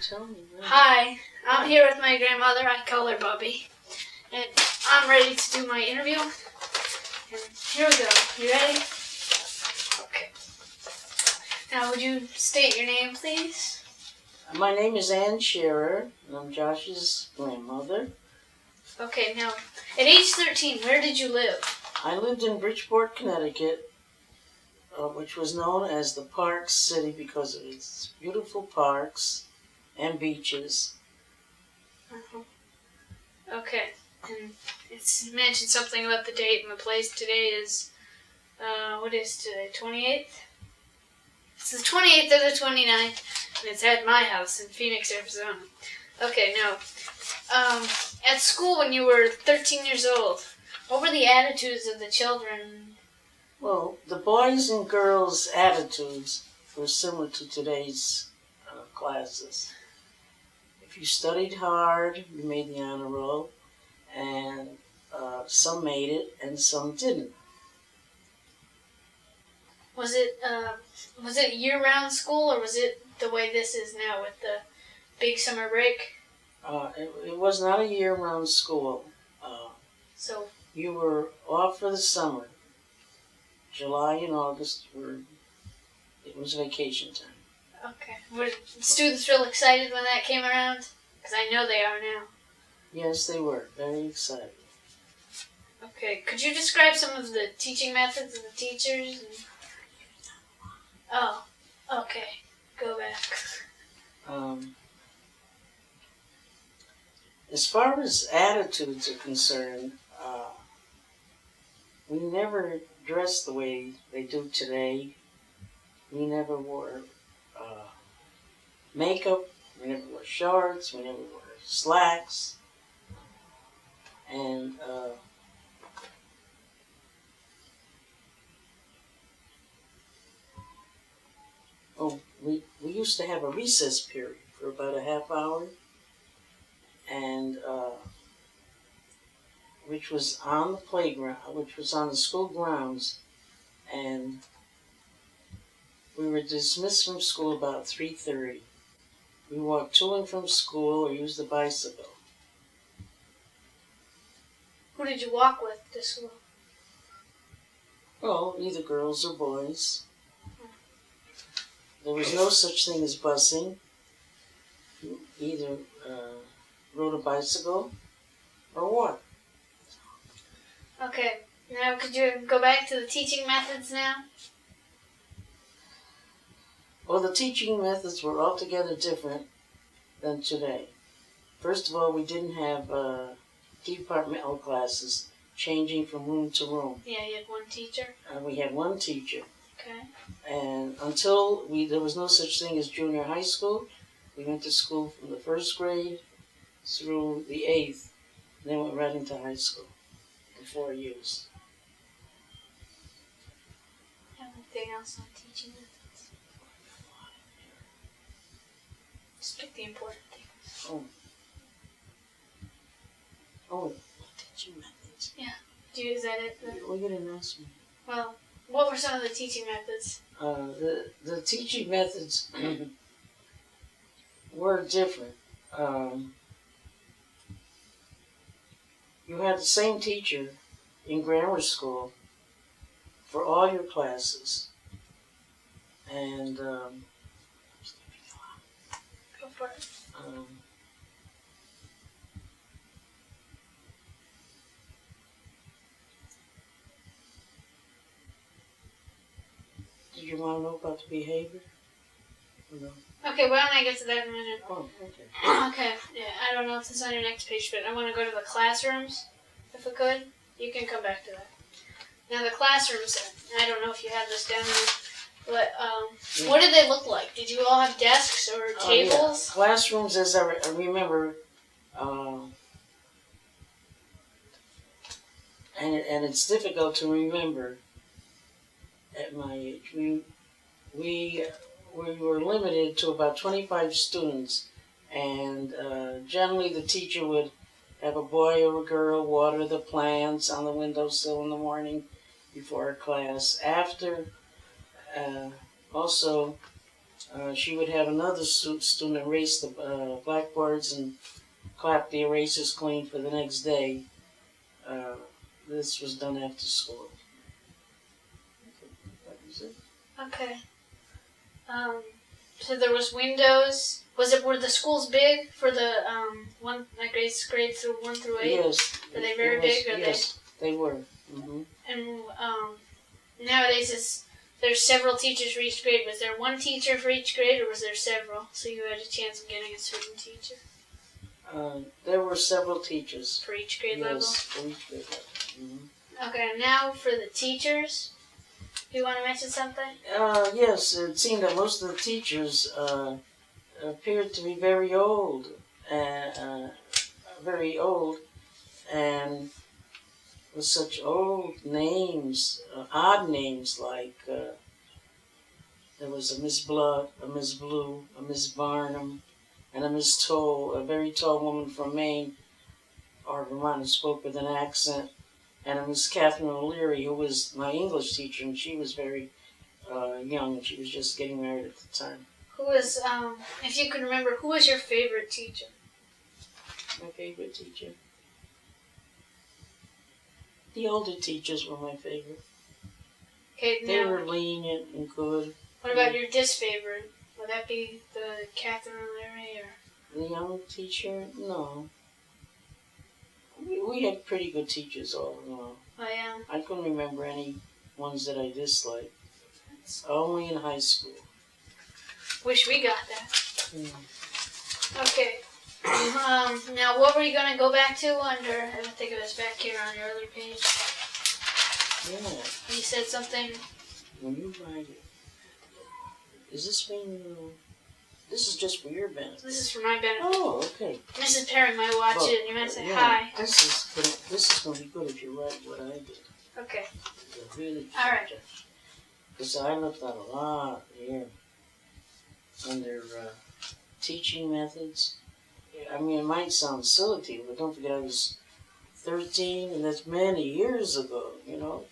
Tell me. Hi, I'm here with my grandmother. I call her Bubby. And I'm ready to do my interview. And here we go. You ready? Okay. Now, would you state your name, please? My name is Scherer, and I'm Josh's grandmother. Okay, now, at age 13, where did you live? I lived in Bridgeport, Connecticut, which was known as the Park City because of its beautiful parks and beaches. Okay, and it's mentioned something about the date and the place. Today is, what is today, 28th? It's the 28th or the 29th, and it's at my house in Phoenix, Arizona. Okay, now, at school when you were 13 years old, what were the attitudes of the children? Well, the boys and girls' attitudes were similar to today's classes. If you studied hard, you made the honor roll, and some made it and some didn't. Was it year-round school, or was it the way this is now with the big summer break? It was not a year-round school. So You were off for the summer. July and August it was vacation time. okay, were students real excited when that came around? Because I know they are now. Yes, they were very excited. Okay, could you describe some of the teaching methods of the teachers? Oh, okay, go back. As far as attitudes are concerned, we never dressed the way they do today. We never wore makeup. We never wore shorts. We never wore slacks. And we used to have a recess period for about a half hour, and which was on the playground, which was on the school grounds, and we were dismissed from school about 3:30. We walked to and from school or used the bicycle. Who did you walk with to school? Well, either girls or boys. There was no such thing as busing. You either rode a bicycle or walked. Okay, now could you go back to the teaching methods now? Well, the teaching methods were altogether different than today. First of all, we didn't have departmental classes changing from room to room. Yeah, you had one teacher. We had one teacher. Okay. And until there was no such thing as junior high school. We went to school from the first grade through the 8th, and then went right into high school in 4 years. Anything else on teaching methods? Just pick the important things. Oh, teaching methods. Yeah. Is that it? Well, you didn't ask me. Well, what were some of the teaching methods? The teaching methods were different. You had the same teacher in grammar school for all your classes. And Go for it. Did you want to know about the behavior? No. Okay, why don't I get to that in a minute? Oh, okay. Okay, yeah, I don't know if this is on your next page, but I want to go to the classrooms, if we could. You can come back to that. Now, the classrooms, I don't know if you have this down here, but what did they look like? Did you all have desks or tables? Yeah. Classrooms, as I remember, and it's difficult to remember at my age. We were limited to about 25 students, and generally the teacher would have a boy or a girl water the plants on the windowsill in the morning before class. After, also, She would have another student erase the blackboards and clap the erasers clean for the next day. Uh, this was done after school. That was it. Okay. So there was windows. Were the schools big for the grades through 1 through 8? Yes. Are they very big? Yes, they were. Mm-hmm. And nowadays there's several teachers for each grade. Was there one teacher for each grade, or was there several? So you had a chance of getting a certain teacher There were several teachers. for each grade Yes, level. for each grade level. Mm-hmm. Okay. Now for the teachers. Do you want to mention something? Yes, it seemed that most of the teachers appeared to be very old, and with such old names, odd names like there was a Miss Blood, a Miss Blue, a Miss Barnum, and a Miss Toll, a very tall woman from Maine or Vermont who spoke with an accent, and a Miss Catherine O'Leary who was my English teacher, and she was very young, and she was just getting married at the time. Who was, if you can remember, who was your favorite teacher? My favorite teacher? The older teachers were my favorite. Okay, They now, were lenient and good. what about your disfavorite? Would that be the Catherine O'Leary or? The young teacher? No. We had pretty good teachers all in all. Oh yeah. I couldn't remember any ones that I disliked. Only in high school. Wish we got that. Mm. Okay. Now what were you gonna go back to under? I think it was back here on your other page. Yeah. You said something. When you write it, is this being? This is just for your benefit. This is for my benefit. Oh, okay. Mrs. Perry might watch Well, it and you might say yeah, hi. This is going to be good if you write what I did. Okay. Really. All right. Because I left out a lot here under teaching methods. I mean, it might sound silly to you, but don't forget I was 13, and that's many years ago, you know.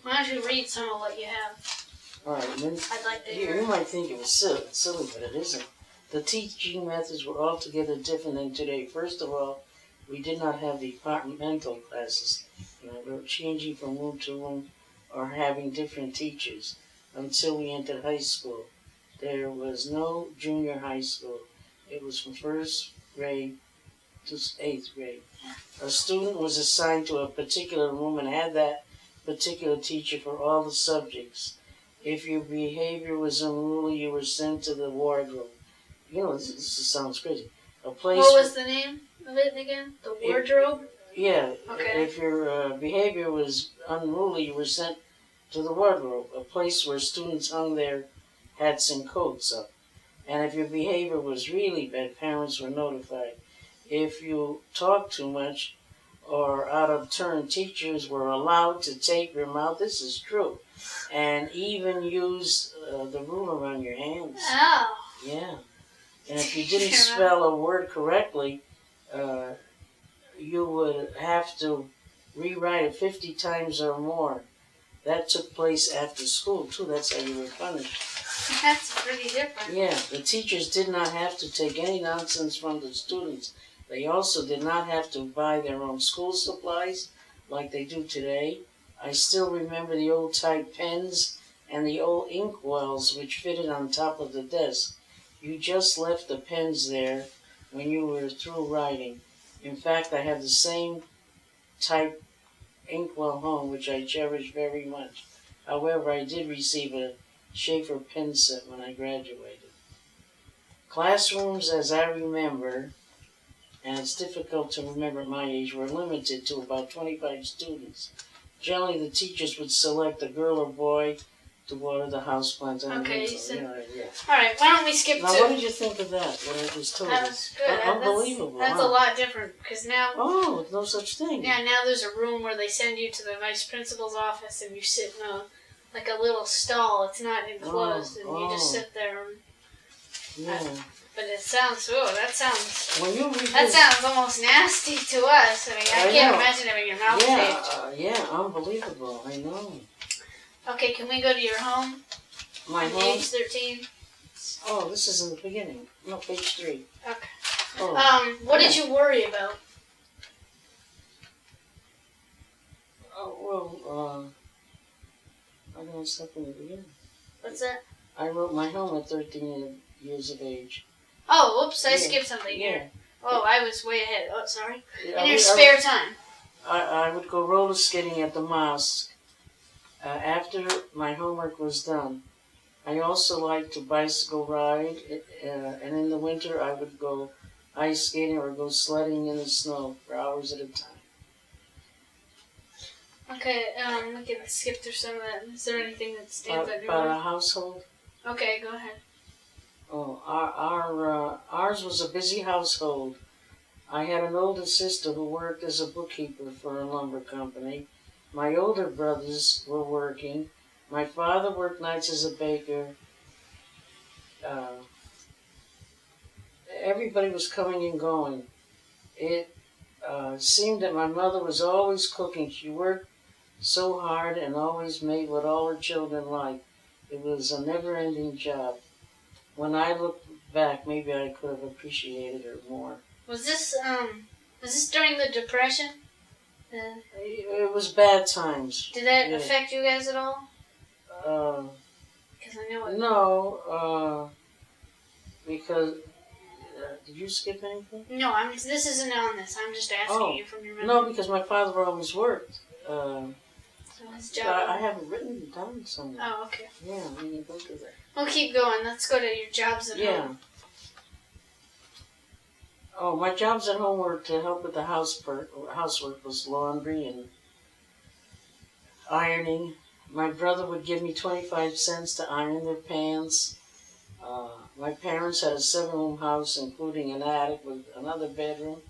Why don't you read some of what you have? All right, and then I'd like to you hear. might think it was silly, but it isn't. The teaching methods were altogether different than today. First of all, we did not have departmental classes. You know, we were changing from room to room or having different teachers until we entered high school. There was no junior high school. It was from first grade to 8th grade. A student was assigned to a particular room and had that particular teacher for all the subjects. If your behavior was unruly, you were sent to the wardrobe. You know, this sounds crazy. A place. What was the name of it again? The wardrobe? Yeah. Okay. If your behavior was unruly, you were sent to the wardrobe, a place where students hung their hats and coats up. And if your behavior was really bad, parents were notified. If you talked too much or out of turn, teachers were allowed to tape your mouth. This is true. And even use the ruler on your hands. Oh. Yeah. And if you didn't spell a word correctly, you would have to rewrite it 50 times or more. That took place after school, too. That's how you were punished. That's pretty different. Yeah, the teachers did not have to take any nonsense from the students. They also did not have to buy their own school supplies like they do today. I still remember the old type pens and the old ink wells which fitted on top of the desk. You just left the pens there when you were through writing. In fact, I have the same type inkwell home, which I cherish very much. However, I did receive a Scherer pen set when I graduated. Classrooms, as I remember, and it's difficult to remember at my age, were limited to about 25 students. Generally, the teachers would select a girl or boy to water the houseplants. Okay, so, yeah. Yeah. All right, why don't we skip Now, to... what did you think of that, what I just told you? That was good. Unbelievable. That's huh? a lot different, because now... Oh, no such thing. Yeah, now there's a room where they send you to the vice principal's office and you sit in a little stall. It's not enclosed, and you just sit there. Yeah. But it sounds, When you read that this, sounds almost nasty to us. I mean, I can't imagine having your mouth taped. yeah, unbelievable. I know. Okay, can we go to your home? My on home? page 13. Oh, this is in the beginning. No, page 3. Okay. Oh, What did you worry about? I got stuff in the beginning. What's that? I wrote my home at 13 years of age. Oh, whoops, I Yeah. skipped something Yeah. here. Oh, I was way ahead. Oh, sorry. Yeah, In your spare time. I would go roller skating at the mosque after my homework was done. I also liked to bicycle ride, and in the winter I would go ice skating or go sledding in the snow for hours at a time. Okay, we can skip through some of that. Is there anything that stands out in your About mind? a household? Okay, go ahead. Oh, ours was a busy household. I had an older sister who worked as a bookkeeper for a lumber company. My older brothers were working. My father worked nights as a baker. Uh, Everybody was coming and going. It seemed that my mother was always cooking. She worked so hard and always made what all her children liked. It was a never-ending job. When I look back, maybe I could have appreciated her more. Was this during the Depression? It was bad times. Did that affect you guys at all? Because I know it. No, because did you skip anything? No, this isn't on this. I'm just asking you from your memory. No, because my father always worked. So his job. I haven't written it down somewhere. Oh, okay. Yeah, I didn't go to that. We'll keep going. Let's go to your jobs at home. Oh, my jobs at home were to help with the housework was laundry and ironing. My brother would give me 25 cents to iron their pants. My parents had a 7-room house, including an attic with another bedroom.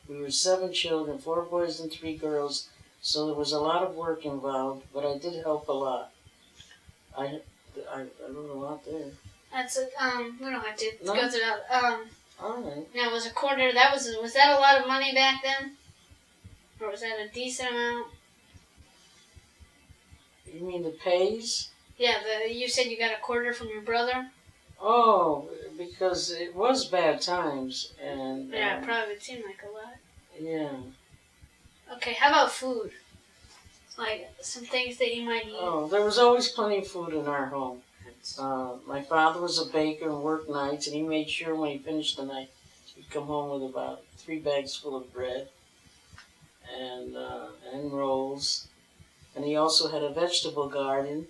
We were 7 children, 4 boys and 3 girls, so there was a lot of work involved, but I did help a lot. I wrote a lot there. That's it. We don't have to go through that. All right. Now, was a quarter, was that a lot of money back then? Or was that a decent amount? You mean the pays? Yeah, you said you got a quarter from your brother? Oh, because it was bad times, and Yeah, it probably would seem like a lot. yeah. Okay, how about food? Like, some things that you might eat. Oh, there was always plenty of food in our home. My father was a baker and worked nights, and he made sure when he finished the night, he'd come home with about 3 bags full of bread and rolls. And he also had a vegetable garden,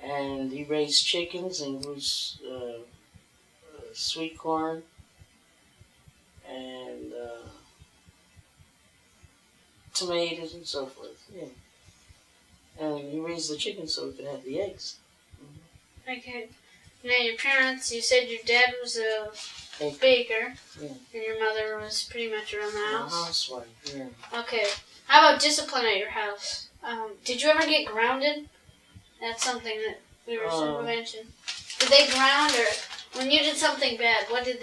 and he raised chickens and grew sweet corn and tomatoes and so forth. Yeah. And he raised the chickens so we could have the eggs. Okay. Now, your parents, you said your dad was a baker, yeah. And your mother was pretty much around the house? A housewife, yeah. Okay. How about discipline at your house? Did you ever get grounded? That's something that we were supposed to mention. Did they ground, or when you did something bad, what did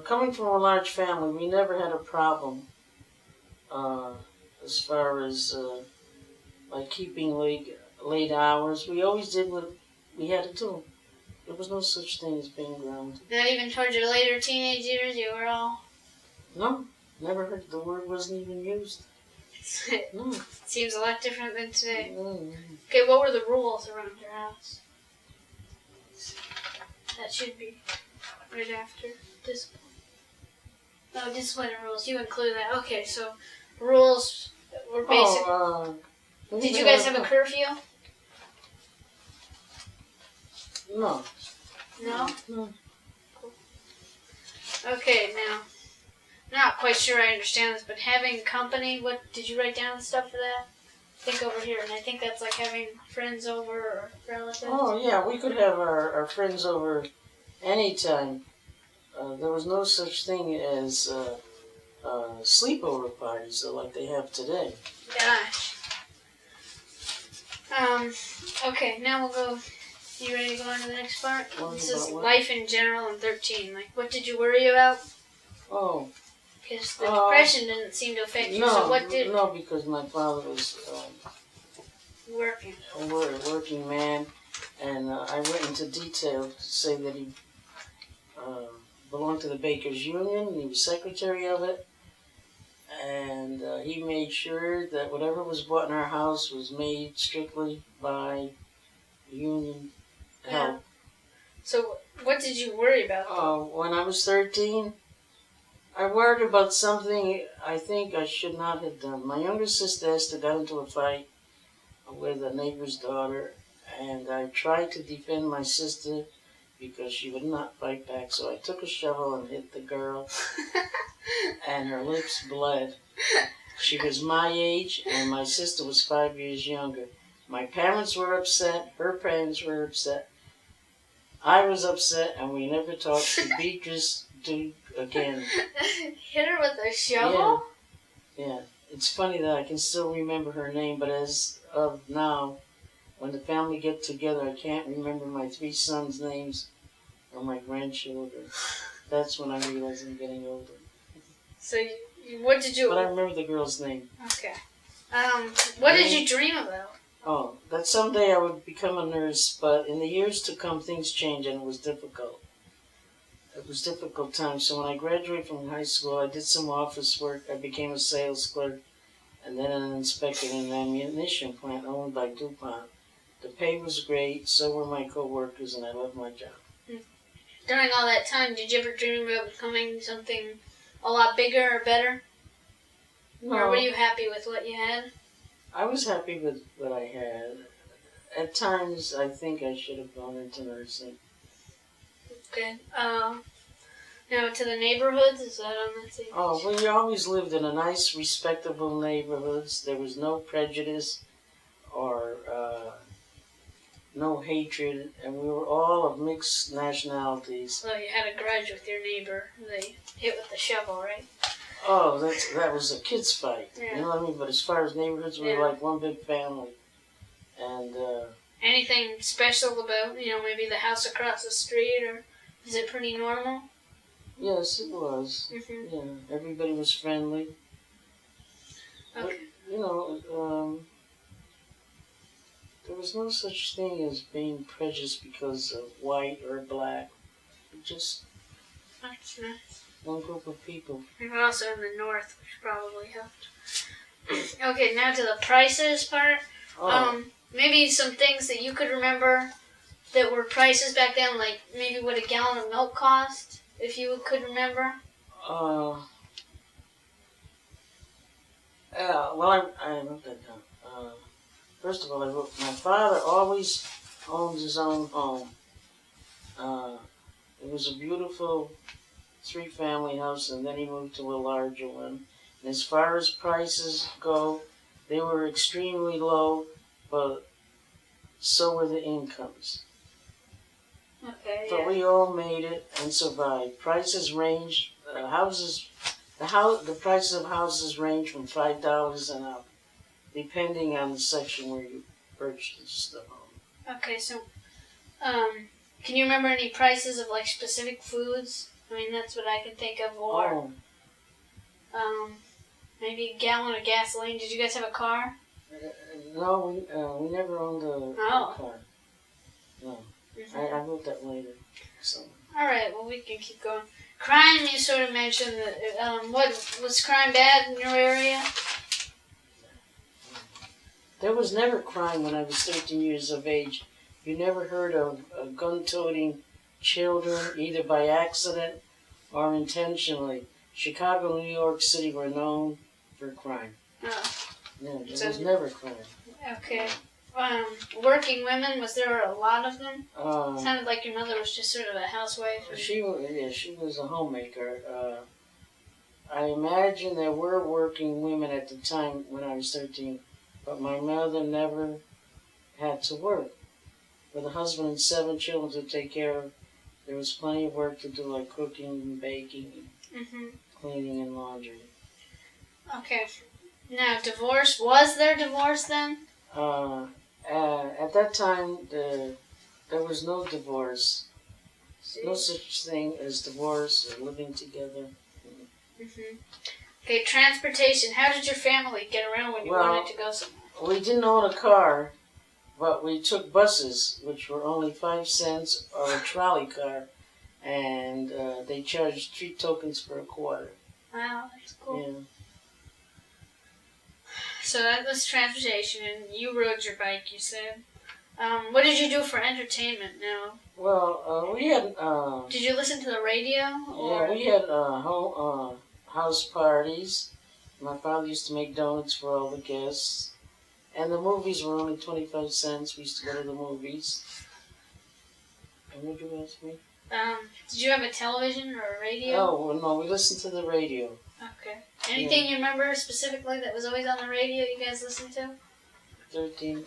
coming from a large family, we never had a problem as far as like keeping late hours. We always did what we had to do. There was no such thing as being grounded. Not even towards your later teenage years, you were all... No, never heard. The word wasn't even used. No. Seems a lot different than today. Mm-hmm. Okay, what were the rules around your house? That should be right after discipline. No, discipline and rules. You include that. Okay, so rules were basic. Did you guys have a curfew? No. No? No. Cool. Okay, now, not quite sure I understand this, but having company, what, did you write down stuff for that? I think over here, and I think that's like having friends over or relatives. Oh, yeah, we could have our friends over anytime. There was no such thing as sleepover parties like they have today. Gosh. Okay, now we'll go. You ready to go on to the next part? This is life in general in 13. Like, what did you worry about? Oh. Because the depression didn't seem to affect you, so what did... No, because my father was Working. a working man, and I went into detail to say that he belonged to the Bakers Union, and he was secretary of it, and he made sure that whatever was bought in our house was made strictly by union help. So, what did you worry about? When I was 13, I worried about something I think I should not have done. My younger sister Esther got into a fight with a neighbor's daughter, and I tried to defend my sister because she would not fight back. So I took a shovel and hit the girl, and her lips bled. She was my age, and my sister was 5 years younger. My parents were upset, her parents were upset. I was upset, and we never talked to Beatrice again. Hit her with a shovel? Yeah. It's funny that I can still remember her name, but as of now, when the family get together, I can't remember my 3 sons' names or my grandchildren. That's when I realize I'm getting older. So, what did you... But I remember the girl's name. Okay. What did you dream about? Oh, that someday I would become a nurse, but in the years to come, things change, and it was difficult. It was difficult times. So when I graduated from high school, I did some office work. I became a sales clerk, and then an inspector in an ammunition plant owned by DuPont. The pay was great, so were my co-workers, and I loved my job. During all that time, did you ever dream about becoming something a lot bigger or better? No. Or were you happy with what you had? I was happy with what I had. At times, I think I should have gone into nursing. Okay. Now to the neighborhoods, is that on that same? Oh, we always lived in a nice, respectable neighborhoods. There was no prejudice or no hatred, and we were all of mixed nationalities. So you had a grudge with your neighbor they hit with the shovel, right? Oh, that was a kid's fight. Yeah. You know what I mean? But as far as neighborhoods, we were like one big family. And anything special about, maybe the house across the street, or is it pretty normal? Yes, it was. Mm-hmm. Yeah, everybody was friendly. Okay. But, there was no such thing as being prejudiced because of white or black. Just That's nice. one group of people. And also in the north, which probably helped. Okay, now to the prices part. Oh. Maybe some things that you could remember that were prices back then, like maybe what a gallon of milk cost, if you could remember. Well, I wrote that down. First of all, I wrote, my father always owned his own home. It was a beautiful 3-family house, and then he moved to a larger one. And as far as prices go, they were extremely low, but so were the incomes. Okay. But we all made it and survived. Prices ranged. The prices of houses range from $5 and up, depending on the section where you purchased the home. Okay, so, can you remember any prices of like specific foods? I mean, that's what I can think of. Or, maybe a gallon of gasoline. Did you guys have a car? No, we never owned a car. No, Mm-hmm. I wrote that later. So. All right, well, we can keep going. Crime, you sort of mentioned that. What was crime bad in your area? There was never crime when I was 13 years of age. You never heard of gun-toting children, either by accident or intentionally. Chicago, New York City were known for crime. Oh. Yeah, there was never crime. Okay. Working women, was there a lot of them? Sounded Sounded like your mother was just sort of a housewife. She was a homemaker. I imagine there were working women at the time when I was 13, but my mother never had to work. With a husband and 7 children to take care of, there was plenty of work to do, like cooking and baking, cleaning and laundry. Okay. Now, divorce. Was there divorce then? At that time, there was no divorce. No such thing as divorce or living together. Okay, transportation. How did your family get around when you wanted to go somewhere? We didn't own a car, But we took buses, which were only 5 cents, or a trolley car, and they charged 3 tokens for a quarter. Wow, that's cool. Yeah. So that was transportation, and you rode your bike, you said. What did you do for entertainment now? Well, we had. Did you listen to the radio? Or? Yeah, we had home house parties. My father used to make donuts for all the guests, and the movies were only 25 cents. We used to go to the movies. And what did you ask me? Did you have a television or a radio? Oh, well, no, we listened to the radio. Okay. Anything you remember specifically that was always on the radio you guys listened to? 13.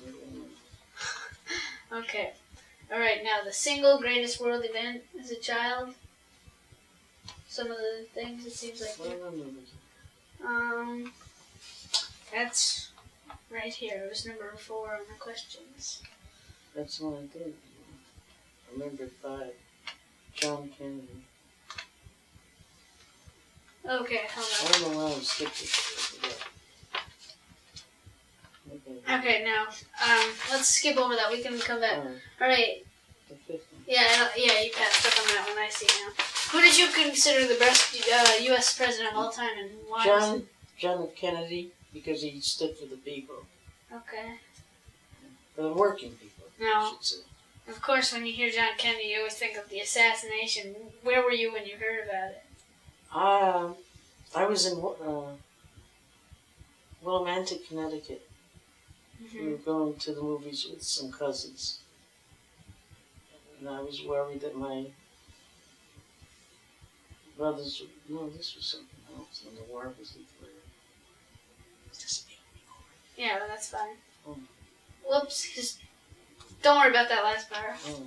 Okay. Alright, now the single greatest world event as a child. Some of the things it seems like. That's right here. It was number 4 on the questions. That's one I did. I remember 5. John Kennedy. Okay, hold I don't know why I skipped it. on. Okay, now, let's skip over that. We can come back. Alright. The 5th one. Yeah, you passed up on that one. I see now. Who did you consider the best U.S. president of all time, and why? John F. Kennedy, because he stood for the people. Okay. For the working people, I should say. Of course, when you hear John Kennedy, you always think of the assassination. Where were you when you heard about it? I was in Willimantic, Connecticut. Mm-hmm. We were going to the movies with some cousins. And I was worried that my brothers would... No, this was something else when the war was declared. Is this being recorded? Yeah, well, that's fine. Oh. Whoops, just don't worry about that last part. Oh.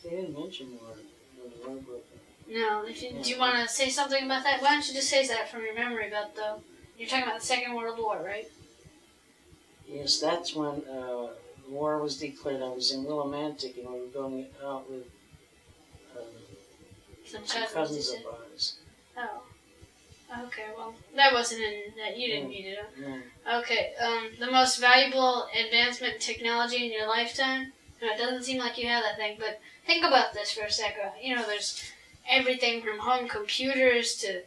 They didn't mention war when the war broke out. No, do you want to say something about that? Why don't you just say that from your memory about you're talking about the Second World War, right? Yes, that's when the war was declared. I was in Willimantic and we were going out with some cousins of ours. Oh. Okay, well, that wasn't that you didn't meet it, huh? No. Okay, the most valuable advancement in technology in your lifetime? No, it doesn't seem like you have that thing, but think about this for a second. There's everything from home computers to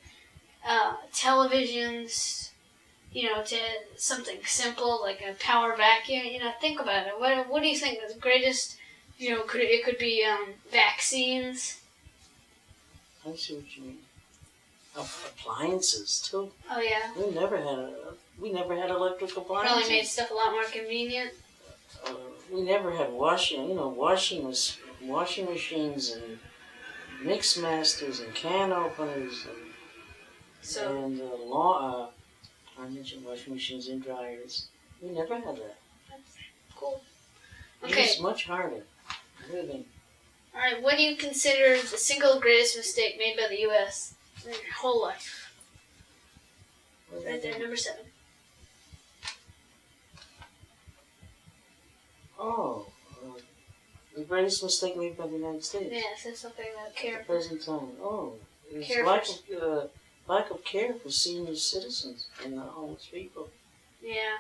televisions, to something simple like a power vacuum. Think about it. What do you think is the greatest? It could be vaccines. I see what you mean. Appliances too. Oh yeah. We never had electric appliances. Probably made stuff a lot more convenient. We never had washing machines and mix masters and can openers and I mentioned washing machines and dryers. We never had that. That's cool. Okay. It's much harder living. All right. What do you consider the single greatest mistake made by the U.S. in your whole life? Right there, number 7. Oh, the greatest mistake made by the United States. Yeah, it says something about care. At the present time. Oh, it's lack of care for senior citizens and the homeless people. Yeah,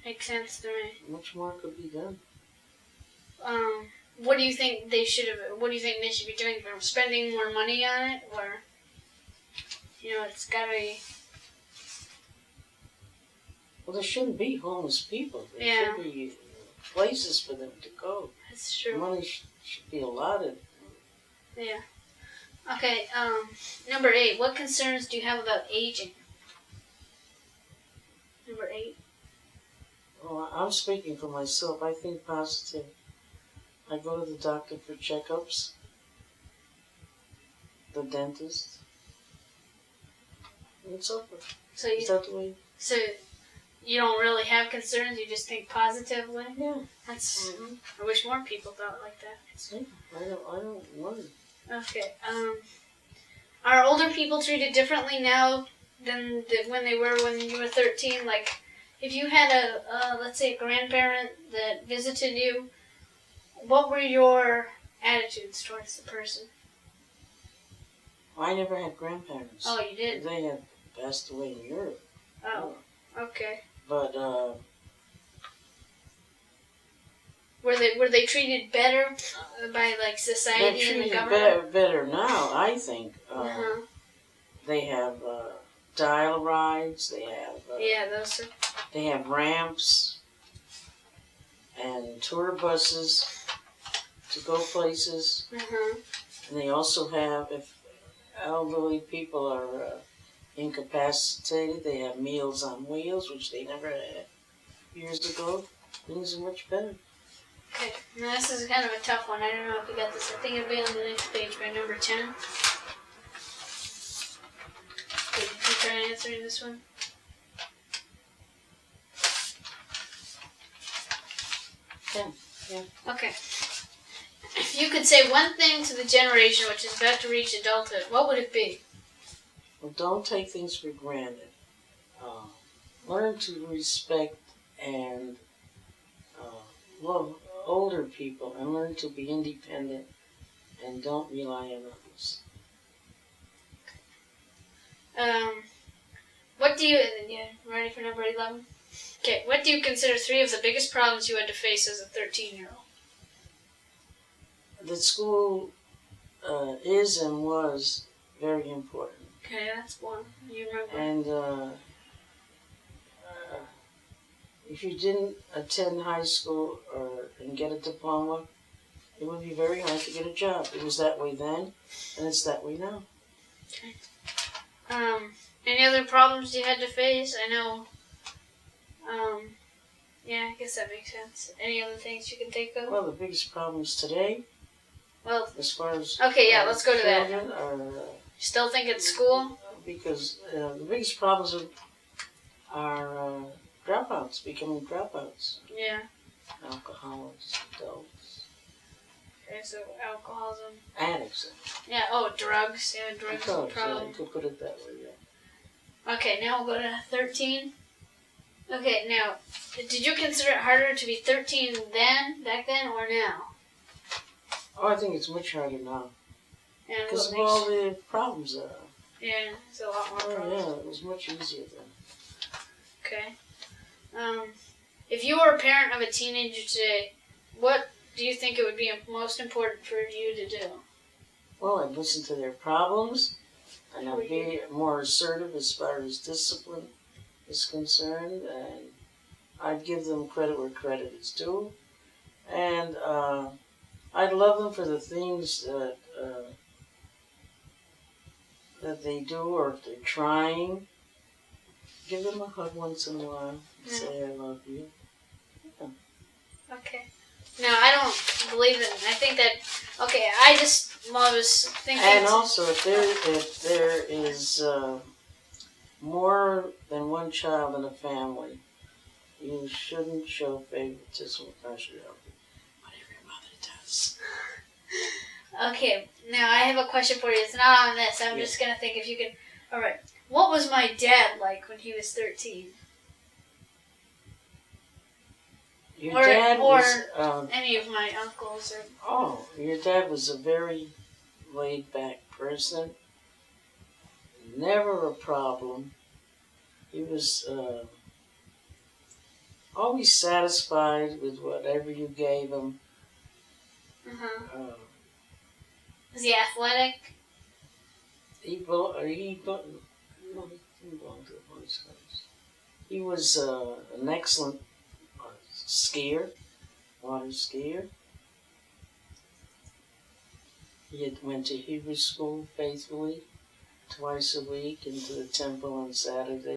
makes sense to me. Much more could be done. What do you think they should have? What do you think they should be doing? Spending more money on it, or it's gotta be. Well, there shouldn't be homeless people. There should be places for them to go. That's true. Money should be allotted. Yeah. Okay. Number 8. What concerns do you have about aging? Number 8. Well, I'm speaking for myself. I think positive. I go to the doctor for checkups. The dentist. And it's over. Is that the way? So you don't really have concerns. You just think positively. Yeah. That's. I wish more people thought like that. I don't worry. Okay. Are older people treated differently now than when they were when you were 13? Like, if you had let's say a grandparent that visited you, what were your attitudes towards the person? I never had grandparents. Oh, you did? They had passed away in Europe. Oh, okay. But were they treated better by like They're society and the treated government? better now, I think. Uh-huh. They have dial rides. Yeah, those are. They have ramps and tour buses to go places. Uh-huh. And they also have, if elderly people are incapacitated, they have Meals on Wheels, which they never had years ago. Things are much better. Okay, now this is kind of a tough one. I don't know if you got this. I think it'll be on the next page by number 10. Okay, you try answering this one? Yeah. Okay. If you could say one thing to the generation which is about to reach adulthood, what would it be? Well, don't take things for granted. Learn to respect and love older people, and learn to be independent, and don't rely on others. What do you... Yeah, ready for number 11? Okay, what do you consider 3 of the biggest problems you had to face as a 13-year-old? That school is and was very important. Okay, that's one. You remember? And if you didn't attend high school and get a diploma, it would be very hard to get a job. It was that way then, and it's that way now. Okay. Any other problems you had to face? I know. Yeah, I guess that makes sense. Any other things you can think of? Well, the biggest problems today, Well, as far as okay, yeah, let's go to that. children are You still think it's school? because the biggest problems are dropouts, becoming dropouts, Yeah. alcoholics, adults, Okay, so alcoholism. addicts. Yeah, oh, drugs. Yeah, drugs is a Drugs, problem. you could put it that way, yeah. Okay, now we'll go to 13. Okay, now, did you consider it harder to be 13 back then, or now? Oh, I think it's much harder now. And Because what of all makes... the problems there are. Yeah, it's a lot more Oh, problems. yeah, it was much easier then. Okay. If you were a parent of a teenager today, what do you think it would be most important for you to do? Well, I'd listen to their problems, and I'd be more assertive as far as discipline is concerned, and I'd give them credit where credit is due, and I'd love them for the things that they do, or if they're trying. Give them a hug once in a while. Yeah. Say I love you. Okay. No, I don't believe it. I think that... Okay, I just was thinking... And also, if there is more than one child in a family, you shouldn't show favoritism or partiality. Whatever your mother does. Okay, now I have a question for you. It's not on this. I'm just going to think if you can... All right. What was my dad like when he was 13? Your dad was... any of my uncles or... Oh, your dad was a very laid-back person. Never a problem. He was always satisfied with whatever you gave him. Was he athletic? He belonged to the Boy Scouts. He was an excellent skier, water skier. He went to Hebrew school faithfully twice a week, into the temple on Saturday.